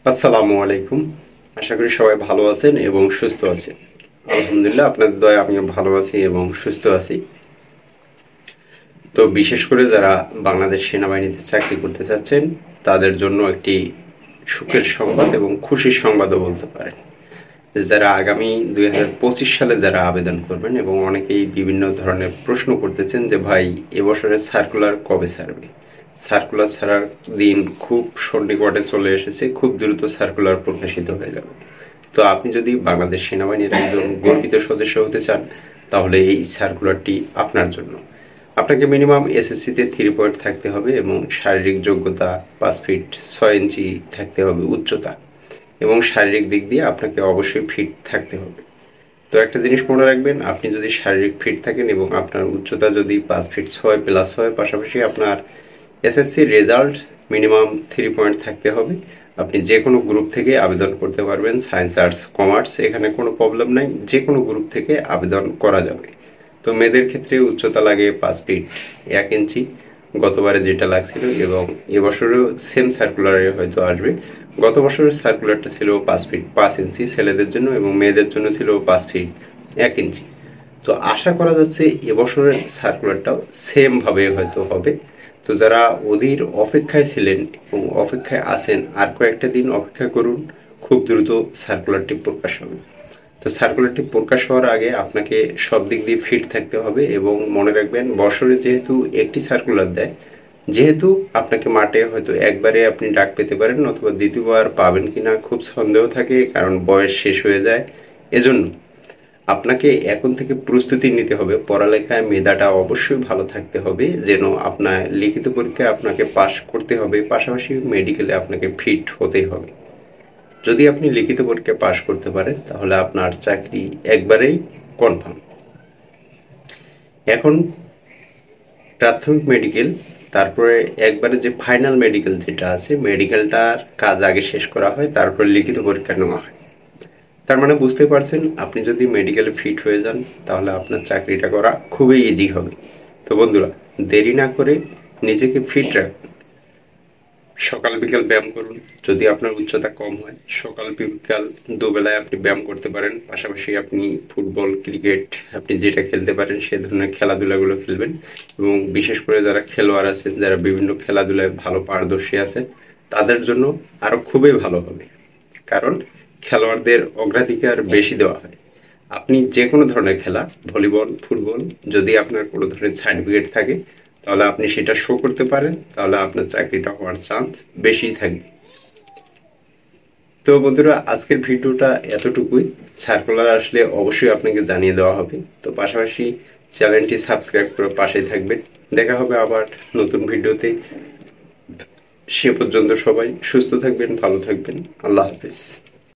আসসালামু আলাইকুম। আশা করি সবাই ভালো আছেন এবং সুস্থ আছেন। আলহামদুলিল্লাহ, আপনাদের দয়ায় আমিও ভালো আছি এবং সুস্থ আছি। তো বিশেষ করে যারা বাংলাদেশ সেনাবাহিনীতে চাকরি করতে চাচ্ছেন তাদের জন্য একটি সুখের সংবাদ এবং খুশির সংবাদও বলতে পারেন। যারা আগামী 2025 সালে যারা আবেদন করবেন এবং অনেকেই বিভিন্ন ধরনের প্রশ্ন করতেছেন যে ভাই এবছরের সার্কুলার কবে ছাড়বে। সার্কুলার ছাড়ার দিন খুব সন্নিকটে চলে এসেছে, খুব দ্রুত সার্কুলার প্রকাশিত হয়ে যাবে। তো আপনি যদি বাংলাদেশ সেনাবাহিনীর একজন গর্বিত সদস্য হতে চান তাহলে এই সার্কুলারটি আপনার জন্য। আপনাকে মিনিমাম এসএসসিতে 3 পয়েন্ট থাকতে হবে এবং শারীরিক যোগ্যতা 5 ফিট 6 ইঞ্চি থাকতে হবে উচ্চতা, এবং শারীরিক দিক দিয়ে আপনাকে অবশ্যই ফিট থাকতে হবে। তো একটা জিনিস মনে রাখবেন, আপনি যদি শারীরিক ফিট থাকেন এবং আপনার উচ্চতা যদি 5 ফিট 6 প্লাস হয়, পাশাপাশি আপনার এসএসসি রেজাল্ট মিনিমাম 3 পয়েন্ট থাকতে হবে, আপনি যে কোনো গ্রুপ থেকে আবেদন করতে পারবেন। সায়েন্স, আর্টস, কমার্স, এখানে কোনো প্রবলেম নাই, যে কোনো গ্রুপ থেকে আবেদন করা যাবে। তো মেয়েদের ক্ষেত্রে উচ্চতা লাগে 5 ফিট 1 ইঞ্চি, গতবারে যেটা লাগছিল, এবং এবছরেও সেম সার্কুলারে হয়তো আসবে। গত বছরের সার্কুলারটা ছিল 5 ফিট 5 ইঞ্চি ছেলেদের জন্য এবং মেয়েদের জন্য ছিল 5 ফিট 1 ইঞ্চি। তো আশা করা যাচ্ছে এবছরের সার্কুলারটাও সেম ভাবে হয়তো হবে। তো যারা অধীর অপেক্ষায় ছিলেন এবং অপেক্ষায় আছেন, আর কয়েকটা দিন অপেক্ষা করুন, খুব দ্রুত সার্কুলারটি প্রকাশ হবে। তো সার্কুলারটি প্রকাশ হওয়ার আগে আপনাকে সব দিক দিয়ে ফিট থাকতে হবে এবং মনে রাখবেন, বছরে যেহেতু একটি সার্কুলার দেয়, যেহেতু আপনাকে মাঠে হয়তো একবারে আপনি ডাক পেতে পারেন, অথবা দ্বিতীয়বার পাবেন কিনা খুব সন্দেহ থাকে, কারণ বয়স শেষ হয়ে যায়। এজন্য আপনাকে এখন থেকে প্রস্তুতি নিতে হবে, পড়ালেখায় মেধাটা অবশ্যই ভালো থাকতে হবে, যেন আপনার লিখিত পরীক্ষায় আপনাকে পাশ করতে হবে, পাশাপাশি মেডিকেলে আপনাকে ফিট হতে হবে। যদি আপনি লিখিত পরীক্ষায় পাশ করতে পারেন তাহলে আপনার চাকরি একবারেই কনফার্ম। এখন প্রাথমিক মেডিকেল, তারপরে একবারে যে ফাইনাল মেডিকেল যেটা আছে, মেডিকেলটার কাজ আগে শেষ করা হয়, তারপরে লিখিত পরীক্ষা নেওয়া হয়। তার মানে বুঝতে পারছেন, আপনি যদি মেডিকেলে ফিট হয়ে যান তাহলে আপনার চাকরিটা করা খুবই ইজি হবে। তো বন্ধুরা, দেরি না করে নিজেকে ফিট রাখুন। সকাল বিকাল ব্যায়াম করুন। যদি আপনার উচ্চতা কম হয়, সকাল বিকাল দুবেলায় আপনি ব্যায়াম করতে পারেন। পাশাপাশি আপনি ফুটবল, ক্রিকেট, আপনি যেটা খেলতে পারেন সে ধরনের খেলাধুলাগুলো খেলবেন। এবং বিশেষ করে যারা খেলোয়াড় আছেন, যারা বিভিন্ন খেলাধুলায় ভালো পারদর্শী আছেন, তাদের জন্য আরো খুবই ভালো হবে, কারণ খেলোয়াড়দের অগ্রাধিকার বেশি দেওয়া হয়। আপনি যে কোনো ধরনের খেলা, ভলিবল, ফুটবল, যদি আপনার কোনো ধরনের সার্টিফিকেট থাকে তাহলে আপনি সেটা শো করতে পারেন, তাহলে আপনার চাকরিটা হওয়ার চান্স বেশি থাকবে। তো বন্ধুরা, আজকের ভিডিওটা এতটুকুই। সার্কুলার আসলে অবশ্যই আপনাকে জানিয়ে দেওয়া হবে। তো পাশাপাশি চ্যানেলটি সাবস্ক্রাইব করে পাশেই থাকবেন। দেখা হবে আবার নতুন ভিডিওতে। সে পর্যন্ত সবাই সুস্থ থাকবেন, ভালো থাকবেন। আল্লাহ হাফেজ।